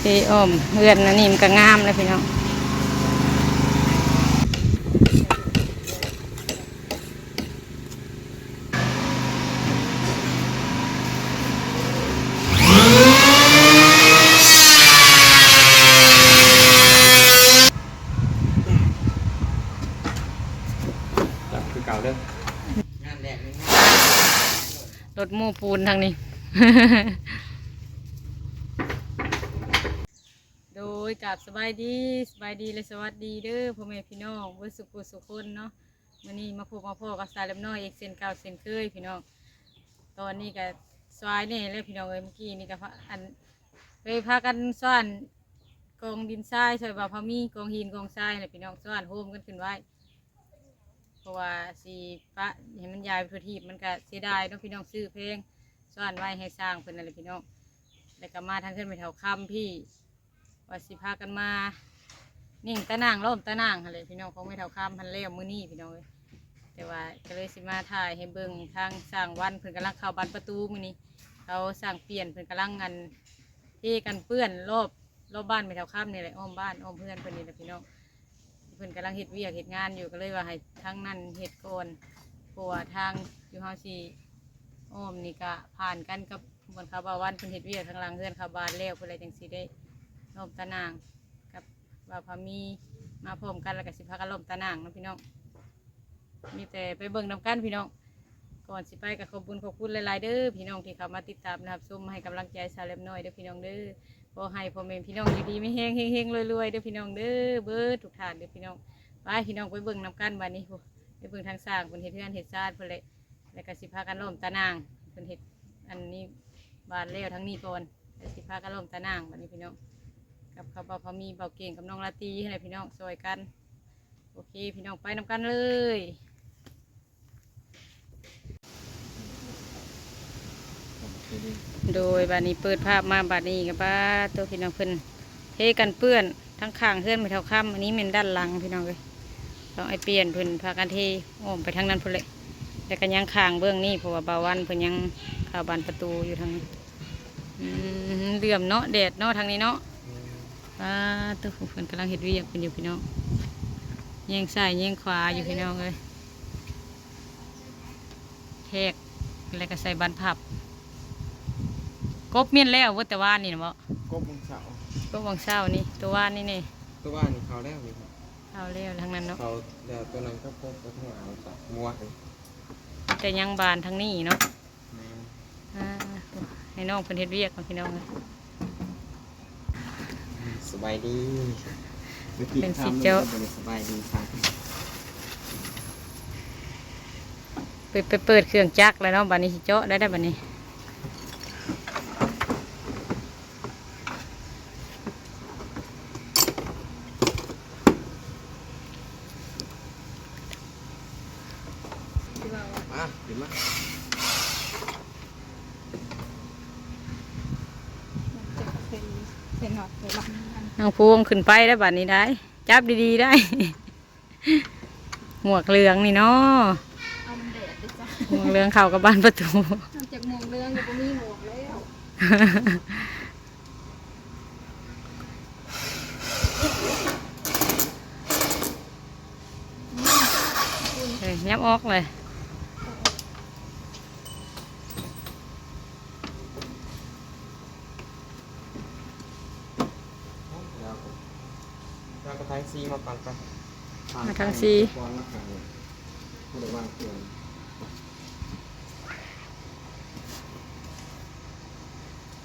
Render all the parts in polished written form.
ที่อ้อมเพื่อนนั่นนี่มันก็งามเลยพี่น้องจับคือเก่าเด้อรถมูปูนทางนี้ โดยกับสบายดีเลยสวัสดีเด้อพ่อแม่พี่น้องเพื่อสุขคนเนาะวันนี้มาพบมาพ่อกับสายเล็บน้อยเอกเซนเก่าเซนเคยพี่น้องตอนนี้ก็สวายนี่เลยพี่น้องเมื่อกี้นี่ก็อันไปพากันซ่อนกองดินทรายใส่บาพามีกองหินกองทรายเลยพี่น้องซ่อนโฮมกันขึ้นไว้เพราะว่าสีพระเห็นมันยายไปทั่วทีมันก็เสียดายเนาะพี่น้องซื้อเพลงซ่อนไว้ให้สร้างเพิ่นอะไรพี่น้องแล้วก็มาทางขึ้นไปแถวค่ำพี่ว่าสิพากันมานิ่งตะนางล้มตะนางอะไรพี่น้องของไม่เท่าคำพันเลี้ยวมือนี่พี่น้องเลยแต่ว่าก็เลยสิมาถ่ายให้เบิ่งทางสร้างวันเพิ่นกำลังเข้าบานประตูมือนี้เขาสร้างเปลี่ยนเพิ่นกำลังกันที่กันเปื้อนรอบบ้านไม่เท่าคำนี่แหละอ้อมบ้านอ้อมเพื่อนเพิ่นนี่แหละพี่น้องเพิ่นกำลังเฮ็ดเวียกเฮ็ดงานอยู่ก็เลยว่าให้ทั้งนั้นเฮ็ดก่อนเพราะว่าทางอยู่เฮาสิอ้อมนี่ก็ผ่านกันกับบนคาบาวันเพิ่นเฮ็ดเวียกทางหลังเพื่อนคาบานแล้วเพิ่นอะไรจังสิได้ล่มตะนางกับว่าพามีมาพร้อมกันแล้วก็สิพากันล่มตะนางนะพี่น้องมีแต่ไปเบิ่งนำกันพี่น้องก่อนสิไปกับขอบคุณหลายๆเด้อพี่น้องที่เข้ามาติดตามนะครับชมให้กำลังใจสาวเล็บน้อยเด้อพี่น้องเด้อขอให้พ่อแม่พี่น้องอยู่ดีไม่แห้งเฮงๆรวยๆเด้อพี่น้องเด้อเบิดทุกท่านเด้อพี่น้องไปพี่น้องไปเบิ่งนำกันวันนี้ไปเบิ่งทางสร้างเพิ่นเฮ็ดเฮือนเฮ็ดซาดเพิ่นเลยแล้วก็สิพากันล่มตะนางเพิ่นเฮ็ดอันนี้บานแล้วทั้งนี้ก่อนแล้วสิพากันล่มตะนางวันนี้พี่น้องกับเขาเบาพอมีเบาเก่งกับน้องลาตีให้พี่น้องซอยกันโอเคพี่น้องไปนำกันเลยโดยบานนี้เปิดภาพมาบานนี้กับป้าตัวพี่น้องเพิ่นเทกันเปื้อนทั้งข้างเพื่อนไปเท่าค่ำอันนี้เป็นด้านหลังพี่น้องเลยต้องไอเปลี่ยนเพิ่นพากันเทอ้อมไปทางนั้นเพิ่นเลยแต่กันยังข้างเบื้องนี้เพราะว่าบาวันเพิ่นยังเข้าบานประตูอยู่ทางนี้เหลื่อมเนาะแดดเนาะทางนี้เนาะตัวเพิ่นกำลังเห็ดเวียกเป็นอยู่พี่น้องแย่งซ้ายแย่งขวาอยู่พี่น้องเลยแทกอะไรก็ใส่บานผับกบเมียนแล้วว่าแต่ว่านี่นะบ่กบวังเสา กบวังเศร้านี่ตัวว่านี่นี่ตัวว่านี่เขาแล้วนี่ครับ เอาเร็วทางนั้นเนาะเขาเดี๋ยวตัวนั้นก็พบตัวทั้งหลังสับมัวเลยแต่ยังบานทางนี้เนาะให้น้องเพิ่นเห็ดเวียกกับพี่น้องเลยสบายดีเป็นสิเจ้าสบายดีครับไปเปิดเครื่องจักรเลยเนาะบัดนี้สิเจ้าได้บัดนี้มาเห็นไหมน้องพวงขึ้นไปได้บัดนี้ได้จับดีๆได้หมวกเหลืองนี่เนาะหมวกเหลืองเข้ากับบ้านประตูจากหมวกเหลืองก็มีหมวกแล้วยับออกเลยเราก็ทั้งซีมาปันไปมาทางซี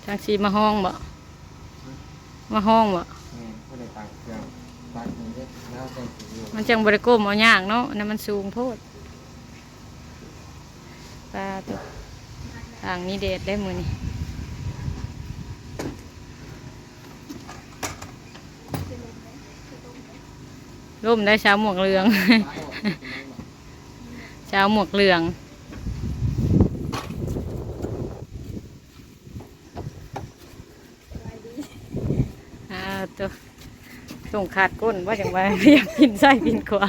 ทางซีมาห้องบ่มาห้องบ่มันจังบริโภคเอายากเนาะนั่นมันสูงโพดปลาตัวทางนี้เด็ดได้มือนี่ร่มได้เช้าหมวกเหลืองเช้าหมวกเหลืองตัวส่งขาดก้นว่าอย่างไรเรียกพินไส้พินขวา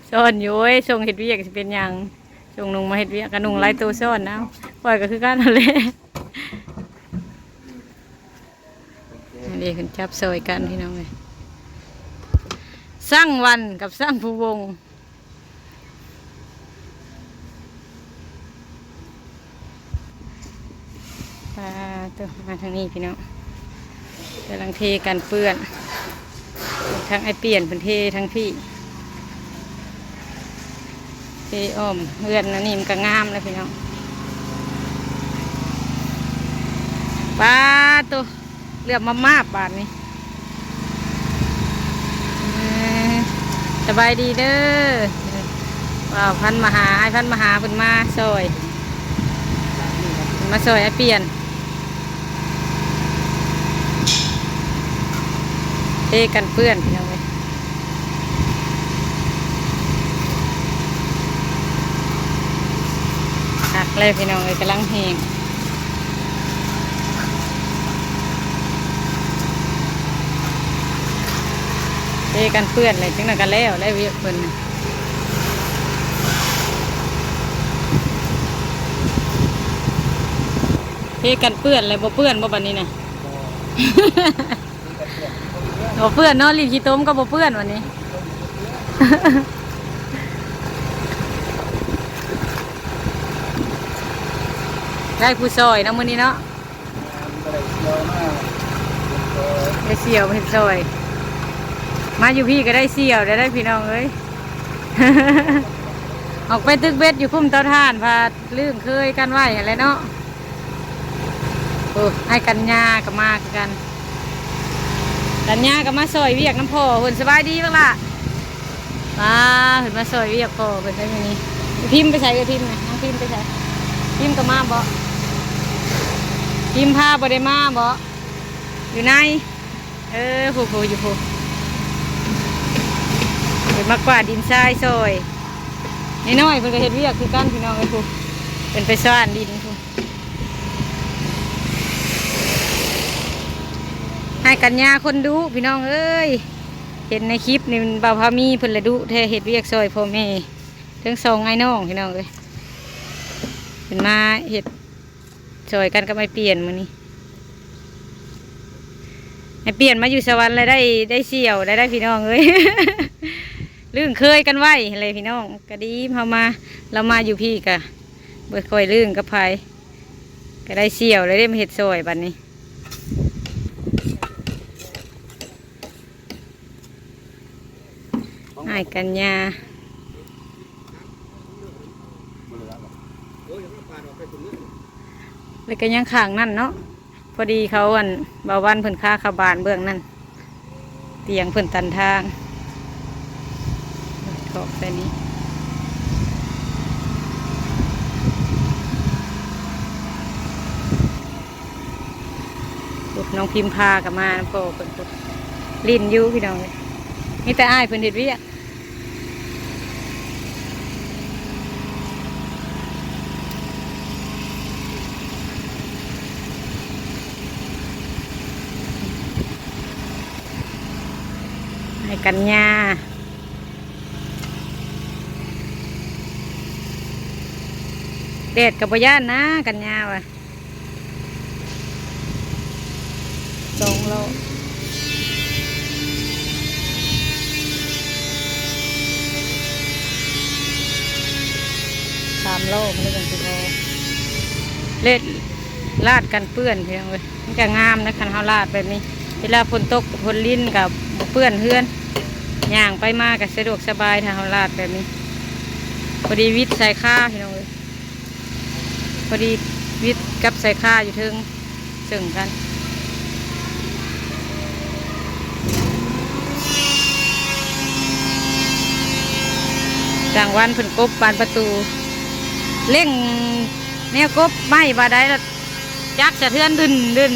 ซ่อนอยู่ส่งเห็ดเวียกจะเป็นอย่างส่งนุ่งมาเห็ดเวียกกับนุ่งไล่ตัวซ่อนนะปล่อยก็คือการทะเล ขึ้นจับซอยกันพี่น้องเลยสร้างวันกับสร้างผู้วงปลาตัวมาทางนี้พี่น้องกำลังเทกันเปื้อนทั้งไอเปลี่ยนเป็นเททั้งพี่เทอ้อมเพื่อนนะนี่มันก็งามเลยพี่น้องปลาตัวเลือบมาบาทนี้สบายดีเด้อว้าวพันมหาไอพันมหาเพิ่นมาซอยมาซอยไอเปลี่ยนเทกันเปื้อนพี่น้องเลยหักเลยพี่น้องเลยกำลังแหงเทกันเปื้อนเลยจังนั้นกันแล้วได้เวียกเพิ่นเทกันเปื้อนเลยบ่เปื้อนบ่บัดนี้นะ บ่เปื้อนเนาะรีบขี้ต้มก็บ่เปื้อนวันนี้ ได้ผู้ซอยเนาะมื้อนี้เนาะได้เสี่ยวเห็ดซอย มาอยู่พี่ก็ได้เสี่ยวได้พี่น้องเอ้ย ออกไปตึกเบ็ดอยู่พุ่มเตาถ่านพาลื่นเคยกันไหวอะไรเนาะโอ้ให้กันยากับมาคือกันกันยากับมาซอยเวียกน้ำพ่อหุ่นสบายดีบ้างล่ะมาเห็นมาซอยเวียกพ่อเป็นแบบนี้พิมพ์ไปใส่กับพิมพ์นะน้องพิมพ์ไปใส่พิมพ์กับมาบ่พิมพ์ผ้าบ่ได้มาบ่อยู่ในผู้อยู่ผู้เห็นมากกว่าดินทรายซอยน้อยๆเพิ่นก็เฮ็ดเวียกคือกันพี่น้องไอ้ผู้เป็นไปซ่านดินผู้ให้กันยาคนดูพี่น้องเอ้ยเห็นในคลิปนี่บ่าวพามีเพิ่นละดุแท้เฮ็ดเวียกซอยพ่อแม่ทั้งสองไอ้น้องพี่น้องเอ้ยเป็นมาเฮ็ดซอยกันก็ไม่เปลี่ยนมื้อนี้ให้เปลี่ยนมาอยู่สวรรค์เลยได้เสี่ยวได้พี่น้องเอ้ย ลื่นเคยกันไว้อะไรพี่น้องก็ดีเรามาอยู่พี่กะเบิดคอยลื่นกับไผก็ได้เสี่ยวได้มาเฮ็ดซอยบัดนี้ให้กันยาแล้วก็ยังข้างนั่นเนาะพอดีเขาบาวันเพิ่นค่าขาบานเบื้องนั่นเตียงเพิ่นตันทางขอบไปนี้ปุ๊บน้องพิมพากับมาโผล่เพิ่นปุ๊บลิ้นอยู่พี่น้องเลยมีแต่อ้ายเพิ่นเฮ็ดเวียกให้กันยาเด็ดกับบ่ย่านนะกันยาวะ2 โล3 โลมันเลยเป็น10 โลเล็ดลาดกันเปื้อนเพียงเลยมันจะงามนะคันเฮาลาดแบบนี้เวลาฝนตกฝนลิ้นกับเปื้อนเพื่อนย่างไปมากับสะดวกสบายถ้าเฮาลาดแบบนี้พอดีวิทย์ใส่ข้าพี่น้องเลยพอดีวิทย์กับใส่ข้าอยู่ถึงซึ่งกันกลางวันเพิ่นกบบานประตูเล่งแนวกบไม่บาได้ละจักสะเทือนดึน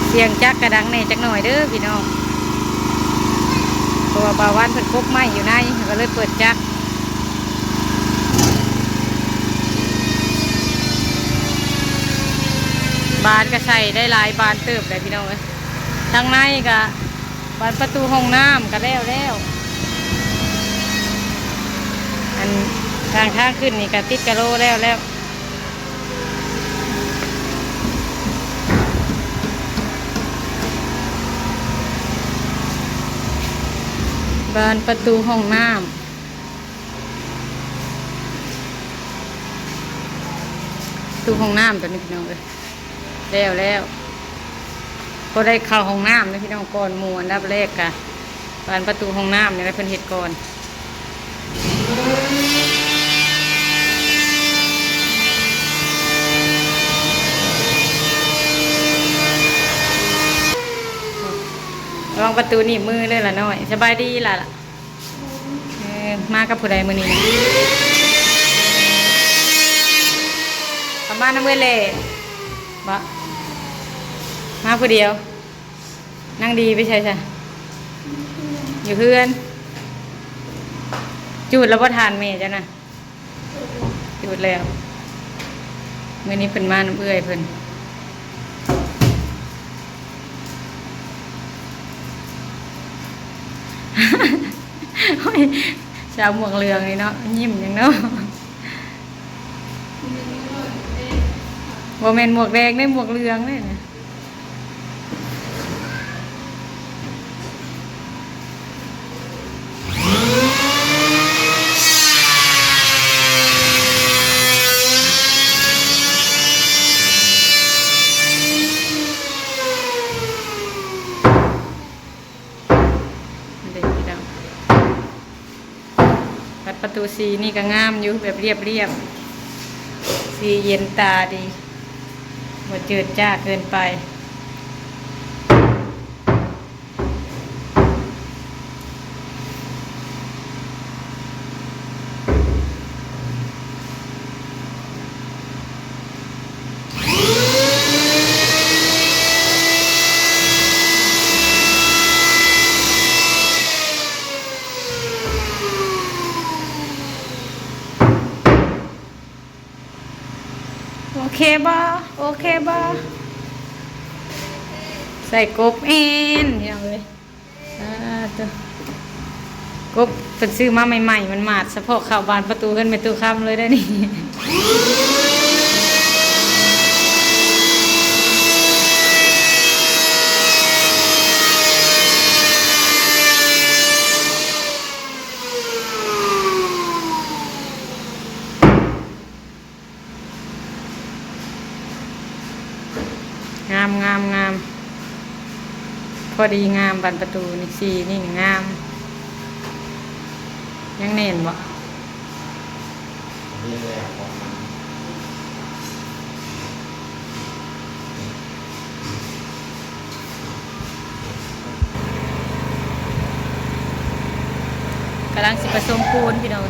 เสียงจักกระดังในจักหน่อยเด้อพี่น้องเพราะว่าบาวันเพิ่นกบไม้อยู่ในก็เลยเปิดจักบานก็ใส่ได้หลายบานเติบเลยพี่น้องเอ้ยทางในก็บานประตูห้องน้ำก็แล้วอันท ทางขึ้นนี่ก็ติดกะโลแล้วบานประตูห้องน้ำประตูห้องน้ำตัวนี้พี่น้องเลยแล้วก็ได้เข้าห้องน้ำนะพี่น้องก่อนหมู่อันดับแรกค่ะบานประตูห้องน้ำเนี่ยเพิ่นเฮ็ดก่อนระวังประตูหนีบมือเลยล่ะน้อยสบายดีล่ะมากับผู้ใดมื้อนี้กลับบ้านน้ำเมื่อเล่บ่มาผู้เดียวนั่งดีไปใช่อยู่เพื่อนจูดแล้วบ่ทานเมย์จ้ะนะจูดแล้วมื้อนี้เพิ่นมาน้ำเอื้อยเพิ่นชาวหมวกเหลืองนี่เนาะยิ้มอย่างเนาะโมเมนหมวกแดงได้หมวกเหลืองเลยนะประตูสีนี่ก็งามอยู่แบบเรียบสีเย็นตาดีบ่เจิดจ้าเกินไปโอเคบ่ใส่กบเอ็นอย่างเลยตัวกบเป็นซื้อมาใหม่ๆมันมาดเฉพาะข่าวบานประตูขึ้นไปตู้คำเลยได้นี่งามพอดีงามบานประตูนี่สีนี่งามยังเน่นบ่กำลังสิผสมปูนพี่น้อง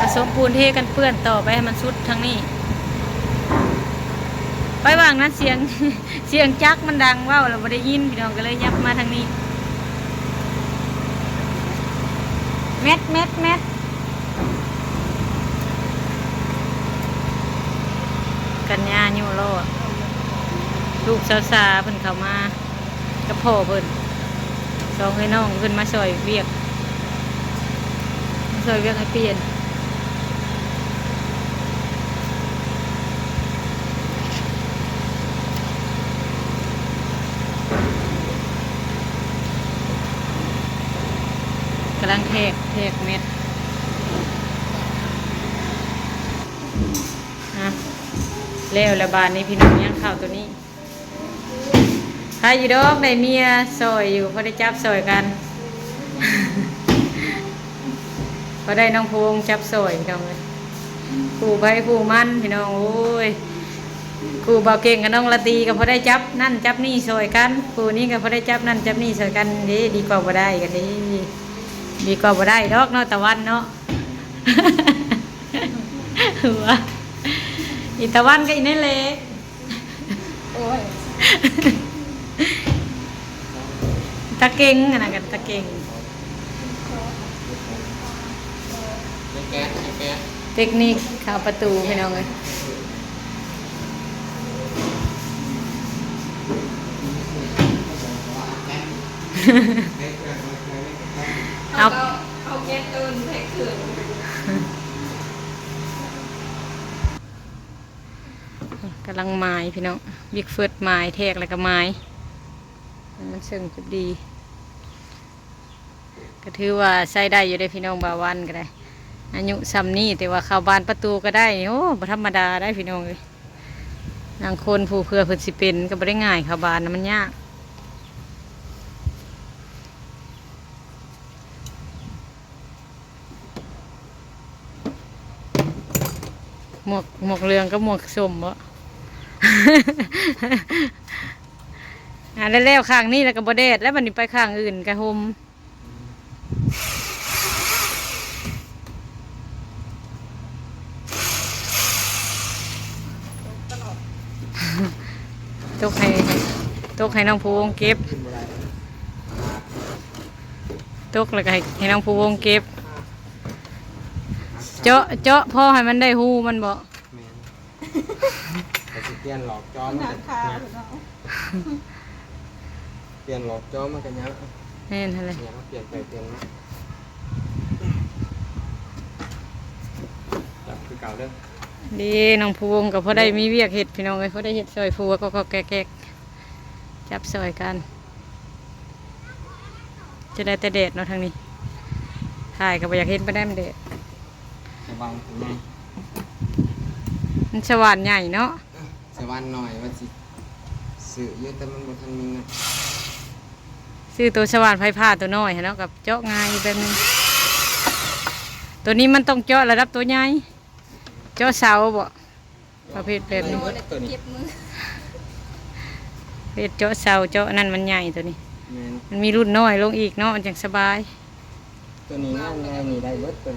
ผสมปูนเทกันเปื้อนต่อไปให้มันสุดทั้งนี้ไปว่างนั้นเสียงจักมันดังว่าวเราไม่ได้ยินพี่น้องก็เลยยับมาทางนี้เม็ดกันยาอยู่โลดลูกสาวเพิ่นเข้ามากับพ่อเพิ่นสองให้น้องเพิ่นมาช่วยเวียกให้เปลี่ยนกำลังเทกเม็ดนะแล้วบานนี้พี่น้องย่างข้าวตัวนี้ใครอยู่ดอกในเมียซอยอยู่พอได้จับซอยกัน พอได้น้องพงจับซอยพี่น้องเลยคู่ไปคู่มันพี่น้องโอ้ยคู่เบาเก่งกับน้องละตีก็พอได้จับนั่นจับนี่ซอยกันคู่นี้ก็พอได้จับนั่นจับนี่ซอยกันดีกว่าบ่ได้กันดีกว่าบ่ได้ดอกเนาะตะวันเนาะ หัวอีตะวันก็อีนั่นเลยโอ้ยตะเก่งนะกันตะเก่งเทคนิคเข้าประตูพี่น้องเลยเอาแก๊สตื่นแพ็คเขื่อน ำลังไม้พี่น้องบิ๊กเฟิร์สไม้แทกแล้วก็ไม้มันเชิงจุดดีก็ถือว่าใช้ได้อยู่ได้พี่น้องบาวันก็ได้อายุซ้ำนี่แต่ว่าเข้าบานประตูก็ได้โอ้บ่ธรรมดาได้พี่น้องเลยบางคนผู้เพื่อเพิ่นสิเป็นก็บ่ได้ง่ายเข้าบานนะมันยากหมวกเหลืองก็หมวกส้มบ่ แล้วข้างนี้แล้วก็บ่แดดแล้วบัดนี้ไปข้างอื่นก็ห่มตกให้น้องภูวงเก็บตกแล้วก็ให้น้องภูวงเก็บเจาะพ่อให้มันได้หูมันบ่ แมนแต่สิเปลี่ยนหลอกจอมันก็เปลี่ยนหลอกจอมันก็ยัง แน่นอะไร เนี่ยมาเปลี่ยนไปเปลี่ยนมาจับคือเก่าเด้อ ดีน้องภูวงกับพ่อได้มีเวียกเห็ดพี่น้องเลยพ่อได้เห็ดซอยภูก็แก๊กจับซอยกันจะได้แต่เด็ดเนาะทางนี้ถ่ายกับอยากเห็นไปได้มันเด็ด สว่างถึงไง มันสว่านใหญ่เนาะ สว่างหน่อยว่าสิสื่อเยอะแต่มันบ่ทันมีเงิน ซื้อตัวสว่านไฟผ้าตัวน้อยเนาะกับเจาะง่ายแบบนึงตัวนี้มันต้องเจาะระดับตัวใหญ่เจาะเสาบ่ประเภทแบบนี้ ตัวนี้ เจ็บมือ ประเภทเจาะเสาเจาะนั่นมันใหญ่ตัวนี้ แมน มันมีรุ่นน้อยลงอีกเนาะจังสบาย ตัวนี้ง่ายง่ายนี่ได้เบิดตัว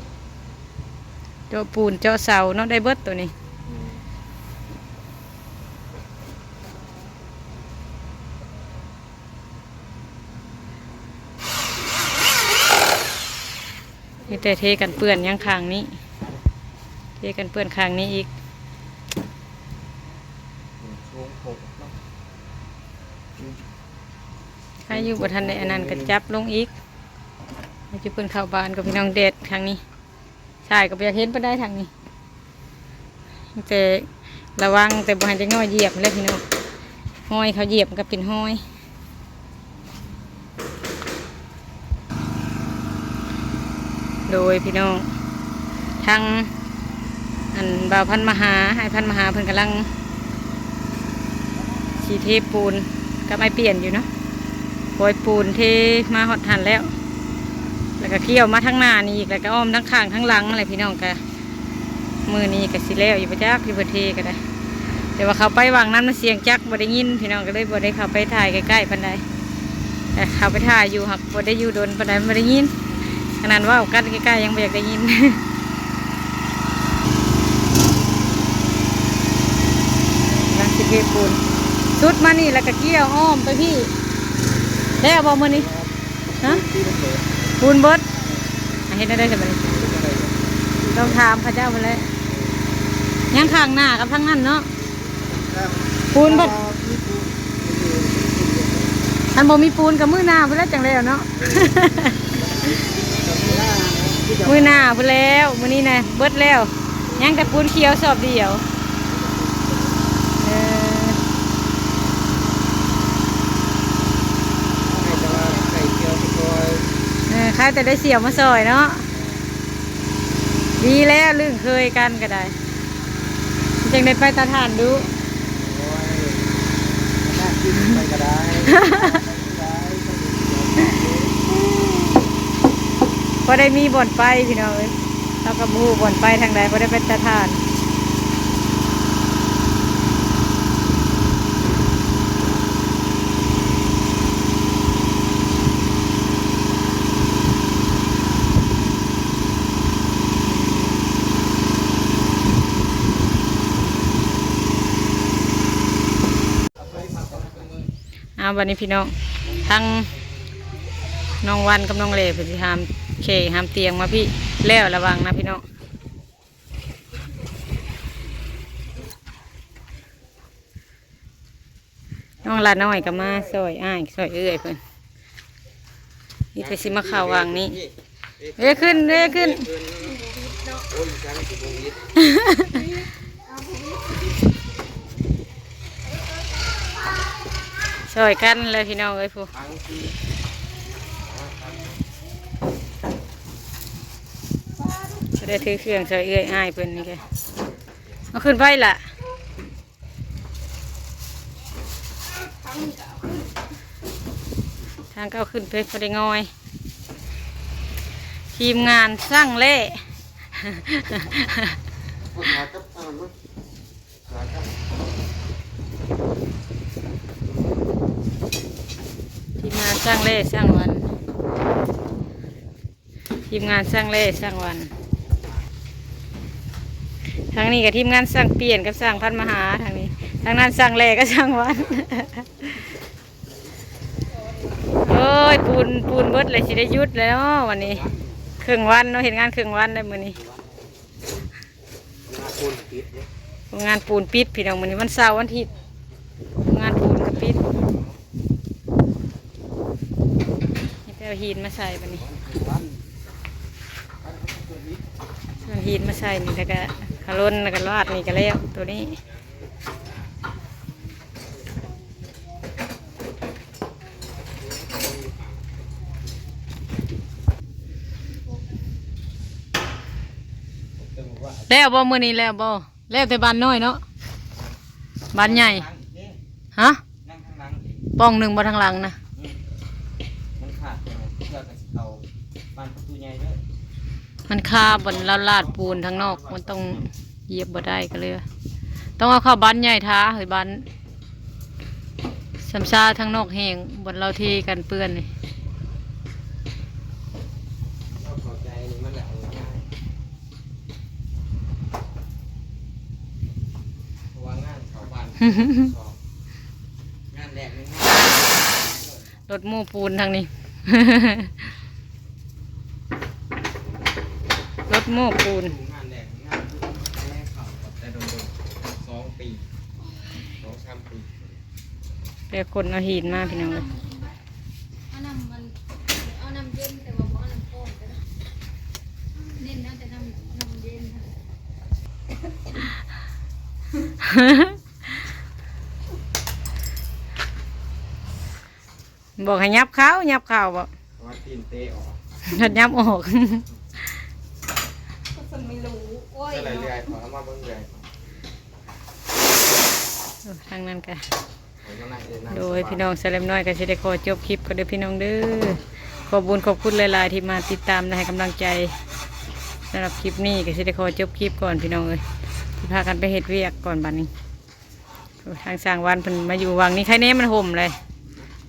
เจาะปูนเจาะเสาเนาะได้เบิดตัวนี้ อืม มีแต่เทกันเปื้อนยังข้างนี้เทกันเปื้อนข้างนี้อีก ช่วงหกเนาะ ใครอยู่บนทันในอันนั้นก็จับลงอีกให้จุเปิ้นเข้าบ้านกับพี่น้องเด็ดทางนี้ใช่ก็อยากเห็นไปได้ทางนี้แต่ระวังแต่บ่ให้จะง่อยเหยียบเลยพี่น้องห้อยเขาเหยียบมันก็เป็นห้อยโดยพี่น้องทางอันบ่าวพันมหาให้พันมหาเพิ่นกำลังสีเทปูนก็ไม่เปลี่ยนอยู่เนาะโปรยปูนเทมาหอดหันแล้วแล้วก็เกี่ยวมาทั้งหน้านี่อีกแล้วก็อ้อมทั้งข้างทั้งหลังอะไรพี่น้องก็มือนี้ก็สิแล้วอยู่ประจักอยู่ประเทก็ได้แต่ว่าเขาไปวางนั้นมันเสียงจักบ่ได้ยินพี่น้องก็เลยบ่ได้เข้าไปถ่ายใกล้ๆปานใดแต่เข้าไปถ่ายอยู่หักบ่ได้อยู่โดนปานใดบ่ได้ยินขนาดว่ากันใกล้ๆยังไม่อยากได้ยิน นะสิเทปูนสุดมานี่แล้วก็เกี่ยวอ้อมไปพี่ได้เอาบอมือนี่ฮะ ที่มันเปิด ปูนเบิดเห็นได้ใช่ไหมต้องถามพระเจ้าไปเลยยังข้างหน้ากับทั้งนั้นเนาะปูนเบิดท่านบอกมีปูนกับมือหน้าไปแล้วจังแล้วเนาะ มือหน้าไปแล้วมือนี้นะเบิดแล้วยังแต่ปูนเขียวสอบเดียวใครแต่ได้เสียวมาซอยเนาะดีแล้วลื่นเคยกันก็ได้จังได้ไปตาถ่านดูไปก็ได้ พอได้มีบ่อนไปพี่น้องเอ้ยเรากับบูบ่อนไปทางใดพอได้ไปตาถ่านวันนี้พี่น้องทั้งน้องวันกับน้องเล่เพิ่นสิหามหามเตียงมาพี่แล้วระวังนะพี่น้องน้องลาน้อยก็มาซอยอ้ายซอยเอื้อยเพิ่นนี่แต่สิมาข่าววางนี้เอ้ยขึ้นเอ้ยขึ้น ซอยกันเลยพี่น้องเอ้ยผู้ ฟังสิ จะได้ถือเครื่องซอยเอื้อยอ้ายเพิ่นนี่แกเอาขึ้นไปล่ะทางก็เอาขึ้นไปพอได้งอย ทีมงานสร้างเล่ พูดหากับตามมั้งหากับ ทีมงานสร้างเล่สร้างวัน ทีมงานสร้างเล่สร้างวันทางนี้กับทีมงานสร้างเปลี่ยนกับสร้างพันมหาทางนี้ทางนั้นสร้างเล่ก็สร้างวัน โอ้ยปูนเบิดเลยสิได้หยุดแล้ววันนี้ครึ่งวันเนาะเห็นงานครึ่งวันได้มื้อนี้ มาปูนปิดเนี่ย งานปูนปิดพี่น้องมื้อนี้วันเสาร์วันอาทิตย์งานปูนก็ปิดนี่แต่เอาหินมาใส่บัดนี้เอาหินมาใส่นี่แล้วก็ขลุ่นแล้วก็ลาดนี่ก็แล้วตัวนี้แล้วบ่มื้อนี้แล้วบ่แล้วแต่บ้านน้อยเนาะบ้านใหญ่ฮะ นั่งข้างหลัง ป้องหนึ่งบ่ทางหลังนะ มันขาดเพื่อกับเขาบ้านประตูใหญ่ด้วย มันคาบนลาดปูนทางนอกมันต้องเหยียบบ่ได้ก็เลยต้องเอาเข้าบ้านใหญ่ท้าเฮ้ยบ้านซ้ำซาทางนอกแห้งบนเราเทกันเปื้อนนี่ เราเข้าใจนี่มันแหละง่ายเพราะว่างานเขาบ้านสองงานแรกนี่ง่าย รถหมู่ปูนทางนี้ รถหมู่ปูน งานแรกงานแรกเขาแต่โดน2 ปี2-3 ปี เรียกคนเอาหินมาพี่น้องเลย เอาน้ำมันเอาน้ำเย็นแต่ว่าบ่เอาน้ำข้นก็ได้เน้นนะแต่น้ำเย็นค่ะ บอกให้ยับเขาบอก ว่าตีนเตะออก หัดยับออก ก็จะไม่รู้โอ้ย ก็เลยเรื่อยขอมาเบิ่งเรื่อย ทางนั้นกัน นั่ง โดยพี่น้องเสลมน้อยก็จะได้ขอจบคลิปก็เด้อพี่น้องเด้อขอบคุญขอบคุณหลายๆที่มาติดตามและให้กำลังใจสำหรับคลิปนี้ก็จะได้ขอจบคลิปก่อนพี่น้องเลยที่พากันไปเฮ็ดเวียกก่อนบัดนี้ทางสร้างวันเพิ่นมาอยู่วังนี้ใครเน้มันห่มเลย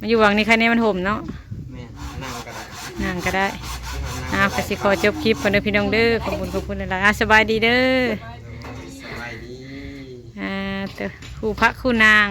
มาอยู่วังนี้ใครเน้มันห่มเนาะ แม่นั่งก็ได้ นั่งก็ได้ก็สิขอจบคลิปก่อนเด้อพี่น้องเด้อขอบคุณหลายๆสบายดีเด้อ สบายดี เด้อคู่พระคู่นาง